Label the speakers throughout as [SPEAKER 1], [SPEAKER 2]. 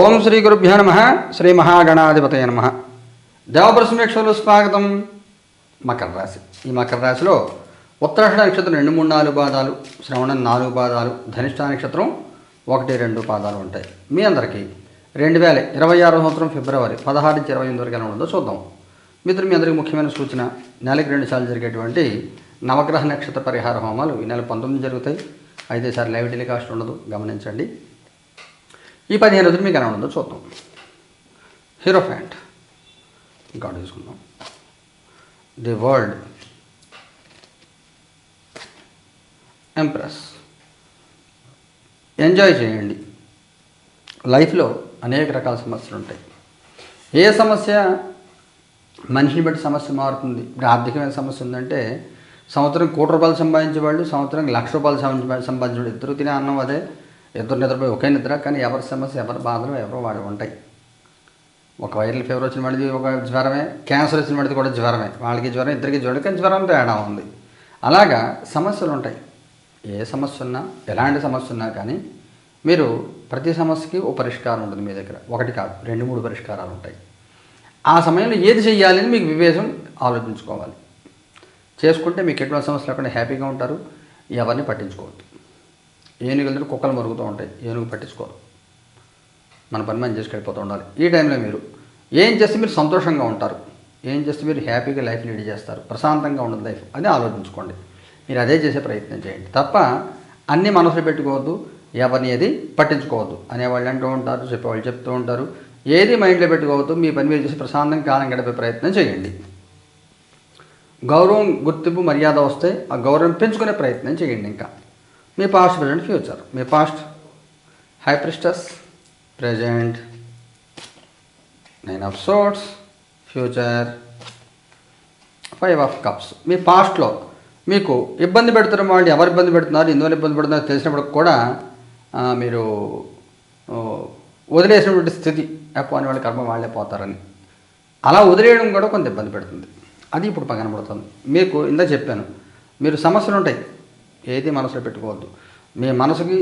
[SPEAKER 1] ఓం శ్రీ గురుభ్యో నమ. శ్రీ మహాగణాధిపతయ నమ. దేవప్రసమేక్షలు స్వాగతం. మకర రాశి. ఈ మకర రాశిలో ఉత్తరాషాఢ నక్షత్రం 2, 3, 4 పాదాలు, శ్రవణం 4 పాదాలు, ధనిష్ఠ నక్షత్రం 1, 2 పాదాలు ఉంటాయి. మీ అందరికీ 2026 సంవత్సరం ఫిబ్రవరి 16 నుంచి 28 వరకు ఎలా ఉందో చూద్దాం. మిత్రులు, మీ అందరికీ ముఖ్యమైన సూచన, నెలకి 2 సార్లు జరిగేటువంటి నవగ్రహ నక్షత్ర పరిహార హోమాలు ఈ నెల 19 జరుగుతాయి. 5 సార్లు లైవ్ టెలికాస్ట్ ఉండదు, గమనించండి. ఈ 15 రోజులు మీకు ఎలా ఉందో చూద్దాం. హీరోఫాంట్ ఇంకోటి తీసుకుందాం. The world, empress. ఎంజాయ్ చేయండి. లైఫ్లో అనేక రకాల సమస్యలు ఉంటాయి. ఏ సమస్య మనిషిని బట్టి సమస్య మారుతుంది. ఇప్పుడు ఆర్థికమైన సమస్య ఉందంటే సంవత్సరం ₹1,00,00,000 సంపాదించే వాళ్ళు, సంవత్సరం ₹1,00,000 సంపాదించే వాళ్ళు, ఇద్దరు తినే అన్నం అదే, ఇద్దరు నిద్రపోయి ఒకే నిద్ర. కానీ ఎవరి సమస్య, ఎవరి బాధలు ఎవరో వాడు ఉంటాయి. ఒక వైరల్ ఫీవర్ వచ్చిన వాడిది ఒక జ్వరమే, క్యాన్సర్ వచ్చిన వాడిది కూడా జ్వరమే. వాళ్ళకి జ్వరం, ఇద్దరికి జ్వరం, కానీ జ్వరం తేడా ఉంది. అలాగా సమస్యలు ఉంటాయి. ఏ సమస్య ఉన్నా, ఎలాంటి సమస్య ఉన్నా కానీ మీరు ప్రతి సమస్యకి ఓ పరిష్కారం ఉంటుంది మీ దగ్గర. ఒకటి కాదు, 2, 3 పరిష్కారాలు ఉంటాయి. ఆ సమయంలో ఏది చేయాలని మీకు వివేచన ఆలోచించుకోవాలి. చేసుకుంటే మీకు ఎటువంటి సమస్యలు లేకుండా హ్యాపీగా ఉంటారు. ఎవరిని పట్టించుకోవద్దు. ఏనుగులు కుక్కలు మరుగుతూ ఉంటాయి, ఏనుగు పట్టించుకోరు. మన పని మనం చేసుకెళ్ళిపోతూ ఉండాలి. ఈ టైంలో మీరు ఏం చేస్తే మీరు సంతోషంగా ఉంటారు, ఏం చేస్తే మీరు హ్యాపీగా లైఫ్ లీడ్ చేస్తారు, ప్రశాంతంగా ఉండదు లైఫ్, అని ఆలోచించుకోండి. మీరు అదే చేసే ప్రయత్నం చేయండి తప్ప అన్నీ మనసులో పెట్టుకోవద్దు, ఎవరిని ఏది పట్టించుకోవద్దు. అనేవాళ్ళు అంటూ ఉంటారు, చెప్పేవాళ్ళు చెప్తూ ఉంటారు. ఏది మైండ్లో పెట్టుకోవద్దు. మీ పని మీరు చేసి ప్రశాంతంగా కాలం గడిపే ప్రయత్నం చేయండి. గౌరవం, గుర్తింపు, మర్యాద వస్తే ఆ గౌరవం పెంచుకునే ప్రయత్నం చేయండి. ఇంకా మీ పాస్ట్, ప్రజెంట్, ఫ్యూచర్. మీ past high priestess, present 9 of swords, future 5 of cups. మీ పాస్ట్లో మీకు ఇబ్బంది పెడుతున్న వాళ్ళు ఎవరు ఇబ్బంది పెడుతున్నారు, ఎందువల్ల ఇబ్బంది పెడుతున్నారో తెలిసినప్పుడు కూడా మీరు వదిలేసినటువంటి స్థితి, పోని వాళ్ళ కర్మ వాళ్ళే పోతారని అలా వదిలేయడం కూడా కొంత ఇబ్బంది పెడుతుంది. అది ఇప్పుడు కనబడుతుంది మీకు. ఇందా చెప్పాను, మీరు సమస్యలు ఉంటాయి, ఏది మనసులో పెట్టుకోవద్దు. మీ మనసుకి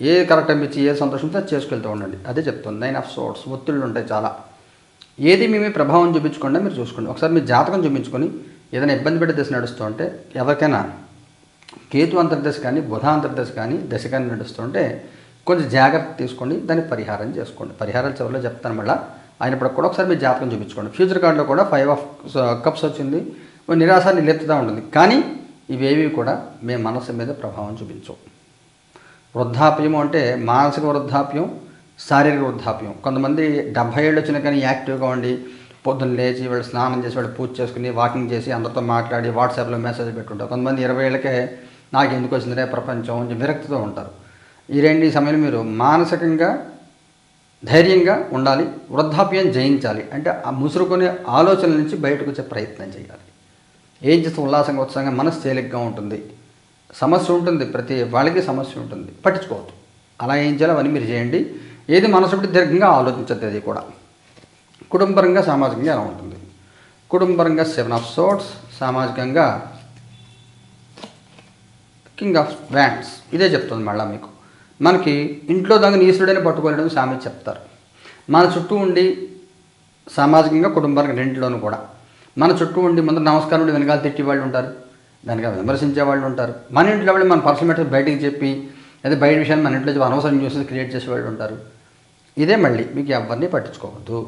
[SPEAKER 1] ఏ కరెక్ట్ అనిపించి ఏ సంతోషంతో చేసుకెళ్తూ ఉండండి. అదే చెప్తుంది. 9 ఆఫ్ సోర్డ్స్. ఒత్తిళ్ళు ఉంటాయి చాలా. ఏది మీ ప్రభావం చూపించకుండా మీరు చూసుకోండి. ఒకసారి మీ జాతకం చూపించుకొని ఏదైనా ఇబ్బంది పెట్టి దశ నడుస్తూ ఉంటే, ఎవరికైనా కేతు అంతర్దశ కానీ బుధ అంతర్దశ కానీ దశ కానీ నడుస్తుంటే కొంచెం జాగ్రత్త తీసుకోండి. దాన్ని పరిహారం చేసుకోండి. పరిహారాలు చివరిలో చెప్తాను మళ్ళీ. అయినప్పటికి కూడా ఒకసారి మీ జాతకం చూపించుకోండి. ఫ్యూచర్ కార్డులో కూడా 5 ఆఫ్ కప్స్ వచ్చింది. నిరాశ నిలెత్తుతూ ఉంటుంది. కానీ ఇవేవి కూడా మీ మనసు మీద ప్రభావం చూపించవు. వృద్ధాప్యం అంటే మానసిక వృద్ధాప్యం, శారీరక వృద్ధాప్యం. కొంతమంది 70 ఏళ్ళు వచ్చినా కానీ యాక్టివ్గా ఉండి పొద్దున్న లేచి వాళ్ళు స్నానం చేసి వాళ్ళు పూజ చేసుకుని వాకింగ్ చేసి అందరితో మాట్లాడి వాట్సాప్లో మెసేజ్ పెట్టుంటారు. కొంతమంది 20 ఏళ్ళకే నాకు ఎందుకు వచ్చిందిరే ప్రపంచం అని విరక్తితో ఉంటారు. ఈ సమయంలో మీరు మానసికంగా ధైర్యంగా ఉండాలి. వృద్ధాప్యం జయించాలి అంటే ఆ ముసురుకునే ఆలోచనల నుంచి బయటకు వచ్చే ప్రయత్నం చేయాలి. ఏం చేస్తే ఉల్లాసంగా, ఉత్సాహంగా, మనసు తేలిగ్గా ఉంటుంది. సమస్య ఉంటుంది, ప్రతి వాళ్ళకి సమస్య ఉంటుంది, పట్టించుకోవద్దు. అలా ఏం చేయాలో అవన్నీ మీరు చేయండి. ఏది మనసు పెట్టి దీర్ఘంగా ఆలోచించద్దు. అది కూడా కుటుంబపరంగా, సామాజికంగా ఎలా ఉంటుంది. కుటుంబపరంగా 7 ఆఫ్ సోర్డ్స్, సామాజికంగా కింగ్ ఆఫ్ వ్యాండ్స్. ఇదే చెప్తుంది మళ్ళీ మీకు. మనకి ఇంట్లో దాకా ఈశ్వరుడని పట్టుకోలేడం సామెత చెప్తారు. మన చుట్టూ ఉండి సామాజికంగా, కుటుంబపరంగా రెండింటిలోనూ కూడా మన చుట్టూ ఉండి ముందు నమస్కారం ఉండి వెనకాల తిట్టి వాళ్ళు ఉంటారు, వెనకాల విమర్శించే వాళ్ళు ఉంటారు. మన ఇంట్లో వాళ్ళు మన పర్సనల్ మ్యాటర్స్ బయటికి చెప్పి అదే బయట విషయాన్ని మన ఇంట్లో అనవసరం న్యూసెస్ క్రియేట్ చేసే వాళ్ళు ఉంటారు. ఇదే మళ్ళీ మీకు ఎవరిని పట్టించుకోవద్దు.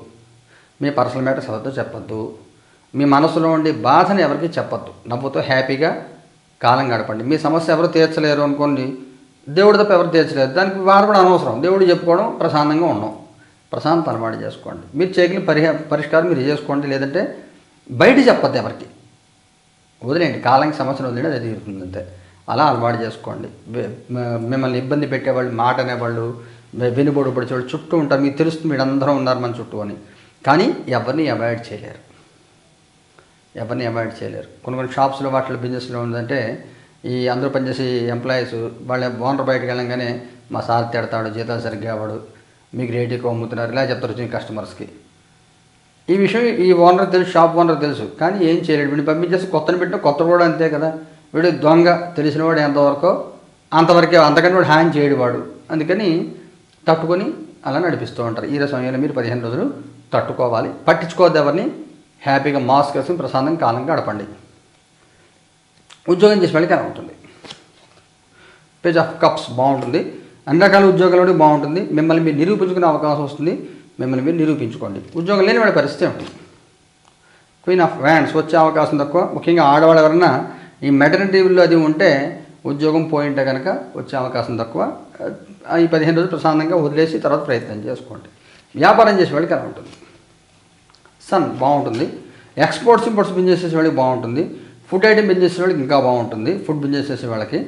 [SPEAKER 1] మీ పర్సనల్ మ్యాటర్స్ ఎవరితో చెప్పొద్దు. మీ మనసులో ఉండి బాధని ఎవరికి చెప్పొద్దు. నవ్వుతో హ్యాపీగా కాలం గడపండి. మీ సమస్య ఎవరు తీర్చలేరు అనుకోండి, దేవుడి తప్ప ఎవరు తీర్చలేరు, దానికి వారు కూడా అనవసరం. దేవుడు చెప్పుకోవడం, ప్రశాంతంగా ఉండడం, ప్రశాంత అలవాటు చేసుకోండి. మీరు చేయగలిగిన పరిష్కారం మీరు చేసుకోండి. లేదంటే బయట చెప్పొద్దు ఎవరికి, వదిలేండి. కాలానికి సమస్యను వదిలేండి, అది తీరుతుంది అంతే. అలా అలవాటు చేసుకోండి. మిమ్మల్ని ఇబ్బంది పెట్టేవాళ్ళు, మాట అనేవాళ్ళు, వెనుబడి పడిచేవాళ్ళు చుట్టూ ఉంటారు. మీకు తెలుస్తుంది మీరందరూ ఉన్నారు మన చుట్టూ అని. కానీ ఎవరిని అవాయిడ్ చేయలేరు. కొన్ని షాప్స్లో వాటిలో బిజినెస్లో ఉందంటే ఈ అందరూ పనిచేసే ఎంప్లాయీస్ వాళ్ళ ఓనర్ బయటకు వెళ్ళంగానే మా సార్ తిడతాడు, జీతాలు సరిగ్గా అవ్వడు, మీకు రేట్ ఎక్కువ అమ్ముతున్నారు, ఇలా చెప్తారు వచ్చిన కస్టమర్స్కి. ఈ విషయం ఈ ఓనర్ తెలుసు, షాప్ ఓనర్ తెలుసు. కానీ ఏం చేయలేడు. వీడిని పంపించేసి కొత్తని పెట్టిన కొత్త కూడా అంతే కదా. వీడు దొంగ, తెలిసినవాడు ఎంతవరకో అంతవరకే, అంతకంటే వాడు హాని చేయడు వాడు. అందుకని తట్టుకొని అలా నడిపిస్తూ ఉంటారు. ఈ సమయంలో మీరు 15 రోజులు తట్టుకోవాలి. పట్టించుకోవద్దు ఎవరిని, హ్యాపీగా మాస్క్ వేసుకుని ప్రశాంతంగా కాలం గడపండి. ఉద్యోగం చేసే వాళ్ళకి ఎలా ఉంటుంది? పేజ్ ఆఫ్ కప్స్ బాగుంటుంది. అన్ని రకాల ఉద్యోగాలు బాగుంటుంది. మిమ్మల్ని మీరు నిరూపించుకునే అవకాశం వస్తుంది. మిమ్మల్ని మీరు నిరూపించుకోండి. ఉద్యోగం లేని వాడి పరిస్థితి ఉంటుంది. క్వీన్ ఆఫ్ వ్యాండ్స్ వచ్చే అవకాశం తక్కువ. ముఖ్యంగా ఆడవాళ్ళు ఎవరన్నా ఈ మెటర్నిటీలో అది ఉంటే ఉద్యోగం పోయింటే కనుక వచ్చే అవకాశం తక్కువ. ఈ 15 రోజులు ప్రశాంతంగా వదిలేసి తర్వాత ప్రయత్నం చేసుకోండి. వ్యాపారం చేసే వాళ్ళకి ఎలా ఉంటుంది? సన్ బాగుంటుంది. ఎక్స్పోర్ట్స్ ఇంపోర్ట్స్ బిజినెస్ చేసే వాళ్ళకి బాగుంటుంది. ఫుడ్ ఐటమ్ బిజినెస్ చేసే వాళ్ళకి ఇంకా బాగుంటుంది. ఫుడ్ బిజినెస్ చేసే వాళ్ళకి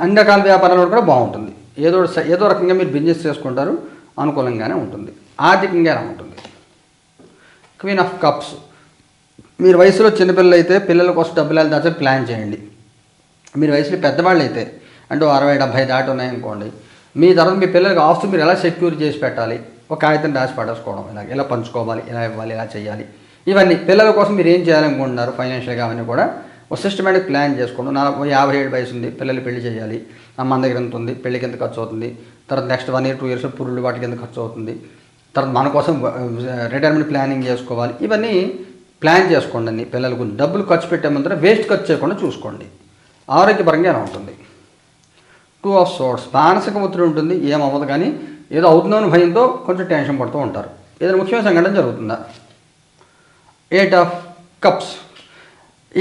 [SPEAKER 1] అన్ని రకాల వ్యాపారాలు కూడా బాగుంటుంది. ఏదో రకంగా మీరు బిజినెస్ చేసుకుంటారు, అనుకూలంగానే ఉంటుంది. ఆర్థికంగా ఎలా ఉంటుంది? Queen of cups. మీరు వయసులో చిన్నపిల్లలు అయితే పిల్లల కోసం డబ్బులు దాచే ప్లాన్ చేయండి. మీరు వయసులో పెద్దవాళ్ళు అయితే అంటే 60-70 దాటి ఉన్నాయనుకోండి, మీ తర్వాత మీ పిల్లలకి ఆస్తు మీరు ఎలా సెక్యూర్ చేసి పెట్టాలి, ఒక కాగితం రాసి పడేసుకోవడం, ఇలా పంచుకోవాలి, ఇలా ఇవ్వాలి, ఇలా చేయాలి, ఇవన్నీ పిల్లల కోసం మీరు ఏం చేయాలనుకుంటున్నారు ఫైనాన్షియల్గా అవన్నీ కూడా ఒక సిస్టమేటిక్ ప్లాన్ చేసుకోండి. 57 వయసు ఉంది, పిల్లలు పెళ్లి చేయాలి, మన దగ్గర ఎంత ఉంది, పెళ్ళికి ఎంత ఖర్చు అవుతుంది, తర్వాత నెక్స్ట్ 1 year 2 years పురుళ్ళు వాటికి ఎంత ఖర్చు అవుతుంది, తర్వాత మన కోసం రిటైర్మెంట్ ప్లానింగ్ చేసుకోవాలి, ఇవన్నీ ప్లాన్ చేసుకోండి. అన్ని పిల్లలకు డబ్బులు ఖర్చు పెట్టే ముందర వేస్ట్ ఖర్చు చేయకుండా చూసుకోండి. ఆరోగ్యపరంగా ఎలా ఉంటుంది? 2 of swords. మానసిక ఒత్తిడి ఉంటుంది, ఏమవ్వదు, కానీ ఏదో అవుతుందని భయంతో కొంచెం టెన్షన్ పడుతూ ఉంటారు. ఏదైనా ముఖ్యమైన సంఘటన జరుగుతుందా? 8 of cups.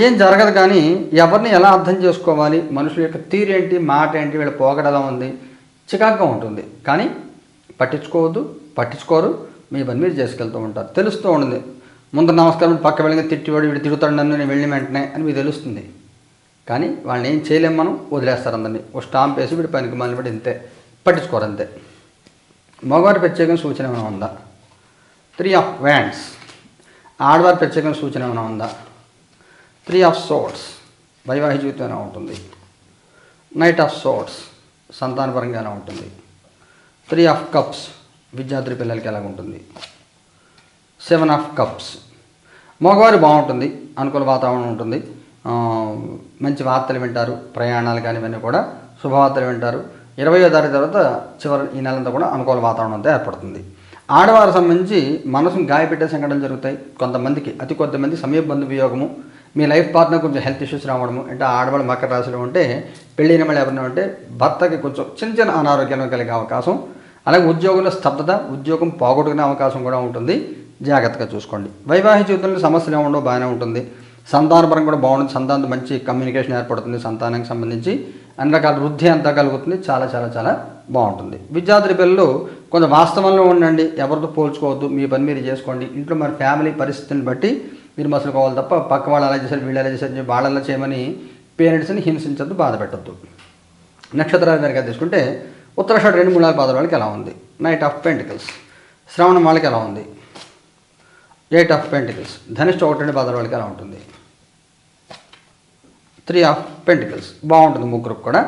[SPEAKER 1] ఏం జరగదు, కానీ ఎవరిని ఎలా అర్థం చేసుకోవాలి, మనుషుల యొక్క తీరు ఏంటి, మాట ఏంటి, వీళ్ళ పోకడ ఎలా ఉంది, చికాకుగా ఉంటుంది. కానీ పట్టించుకోరు, మీ పని మీరు చేసుకెళ్తూ ఉంటారు. తెలుస్తూ ఉంటుంది. ముందు నమస్కారం, పక్క వెళ్ళగా తిట్టివాడు వీడు తిరుగుతాడు నన్ను, నేను వెళ్ళిన వెంటనే అని మీకు తెలుస్తుంది. కానీ వాళ్ళని ఏం చేయలేము, మనం వదిలేస్తారు అందరినీ. ఒక స్టాంప్ వేసి వీడి పనికి మళ్ళీ పడి ఇంతే, పట్టించుకోరు అంతే. మగవారి ప్రత్యేకమైన సూచన ఏమైనా ఉందా? 3 of wands. ఆడవారి ప్రత్యేకమైన సూచన ఏమైనా ఉందా? 3 of swords. వైవాహిక జీవితం ఎలా ఉంటుంది? Knight of swords. సంతానపరంగా ఎలా ఉంటుంది? 3 of cups. విద్యార్థి పిల్లలకి ఎలా ఉంటుంది? 7 of cups. మగవారు బాగుంటుంది, అనుకూల వాతావరణం ఉంటుంది, మంచి వార్తలు వింటారు, ప్రయాణాలు కానీ ఇవన్నీ కూడా శుభవార్తలు వింటారు. 20వ తారీఖు తర్వాత చివరి ఈ నెలంతా కూడా అనుకూల వాతావరణం అంతా ఏర్పడుతుంది. ఆడవారికి సంబంధించి మనసును గాయపెట్టే సంఘటనలు జరుగుతాయి. కొంతమందికి, అతి కొద్దిమంది సమయబంధు వియోగము, మీ లైఫ్ పార్ట్నర్ కొంచెం హెల్త్ ఇష్యూస్ రావడము, అంటే ఆడవాళ్ళు మకర రాశిలో ఉంటే, పెళ్ళైన వాళ్ళు ఎవరైనా ఉంటే భర్తకి కొంచెం చిన్న అనారోగ్యాలు కలిగే అవకాశం, అలాగే ఉద్యోగంలో స్తబ్దత, ఉద్యోగం పోగొట్టుకునే అవకాశం కూడా ఉంటుంది. జాగ్రత్తగా చూసుకోండి. వైవాహిక జీవితంలో సమస్యలు ఏముండవు, బాగానే ఉంటుంది. సంతానపరం కూడా బాగుంటుంది. సంతానంతో మంచి కమ్యూనికేషన్ ఏర్పడుతుంది. సంతానానికి సంబంధించి అన్ని రకాల వృద్ధి అంతా కలుగుతుంది. చాలా చాలా చాలా బాగుంటుంది. విద్యార్థి పిల్లలు కొంచెం వాస్తవంలో ఉండండి, ఎవరితో పోల్చుకోవద్దు, మీ పని మీరు చేసుకోండి. ఇంట్లో మరి ఫ్యామిలీ పరిస్థితిని బట్టి మీరు మసులుకోవాలి తప్ప పక్క వాళ్ళు అలా చేశారు, వీళ్ళు ఎలా చేశారు, వాళ్ళలా చేయమని పేరెంట్స్ని హింసించద్దు, బాధ పెట్టద్దు. నక్షత్రాల దగ్గర తీసుకుంటే ఉత్తరాషాఢ 2, 3 పాదాల వాళ్ళకి ఎలా ఉంది? Knight of pentacles. శ్రవణం వాళ్ళకి ఎలా ఉంది? 8 of Pentacles. ధనిష్ట 1, 2 పాదాల వాళ్ళకి ఎలా ఉంటుంది? 3 of Pentacles. బాగుంటుంది ముగ్గురికి కూడా.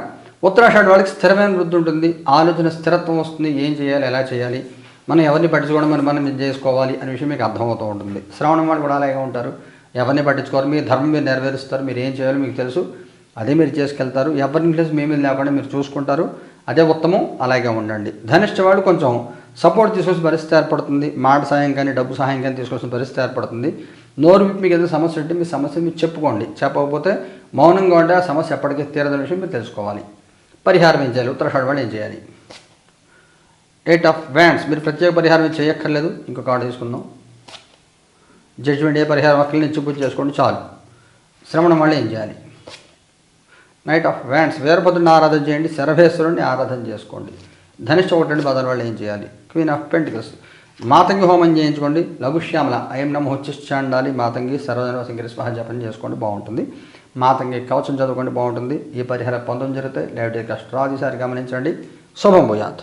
[SPEAKER 1] ఉత్తరాషాఢ వాళ్ళకి స్థిరమైన వృద్ధి ఉంటుంది, ఆలోచన స్థిరత్వం వస్తుంది, ఏం చేయాలి, ఎలా చేయాలి, మనం ఎవరిని పట్టించుకోవడం, మనం చేసుకోవాలి అనే విషయం మీకు అర్థమవుతూ ఉంటుంది. శ్రవణం వాళ్ళు కూడా అలాగే ఉంటారు, ఎవరిని పట్టించుకోవాలి, మీ ధర్మం మీరు నెరవేరుస్తారు, మీరు ఏం చేయాలో మీకు తెలుసు, అదే మీరు చేసుకెళ్తారు. ఎవరిని తెలుసు మీ మీద లేకుండా మీరు చూసుకుంటారు, అదే ఉత్తమం, అలాగే ఉండండి. ధనిష్ట వాళ్ళు కొంచెం సపోర్ట్ తీసుకోవాల్సిన పరిస్థితి ఏర్పడుతుంది. మాట సహాయం కానీ డబ్బు సహాయం కానీ తీసుకోవాల్సిన పరిస్థితి ఏర్పడుతుంది. నోరు విప్పి మీకు ఏదైనా సమస్య ఉంటే మీ సమస్య మీరు చెప్పుకోండి. చెప్పకపోతే మౌనంగా ఉంటే ఆ సమస్య ఎప్పటికీ తీరదనే విషయం మీరు తెలుసుకోవాలి. పరిహారం ఏం చేయాలి? ఉత్తరాషాఢ వాళ్ళు ఏం చేయాలి? 8 of wands. మీరు ప్రత్యేక పరిహారం చేయక్కర్లేదు. ఇంకొక కార్డు తీసుకుందాం. జడ్జిమెంట్ ఏ పరిహారం అక్కడి నుంచి పూజ చేసుకోండి చాలు. శ్రవణం వాళ్ళు ఏం చేయాలి? Knight of wands. వీరభద్రుని ఆరాధన చేయండి, శరభేశ్వరుని ఆరాధన చేసుకోండి. ధనిష్ట 1, 2 పాదాల వాళ్ళు ఏం చేయాలి? Queen of pentacles. మాతంగి హోమం చేయించుకోండి. లఘుశ్యామల అయం నమః ఉచ్చిష్టాండాలి మాతంగి సర్వజన సింగరి స్వాహ జపం చేసుకోండి, బాగుంటుంది. మాతంగి కవచం చదువుకోండి, బాగుంటుంది. ఈ పరిహారం పొందడం జరిగితే లేకపోతే కష్టాదిసారి గమనించండి. శుభం భూయాత్.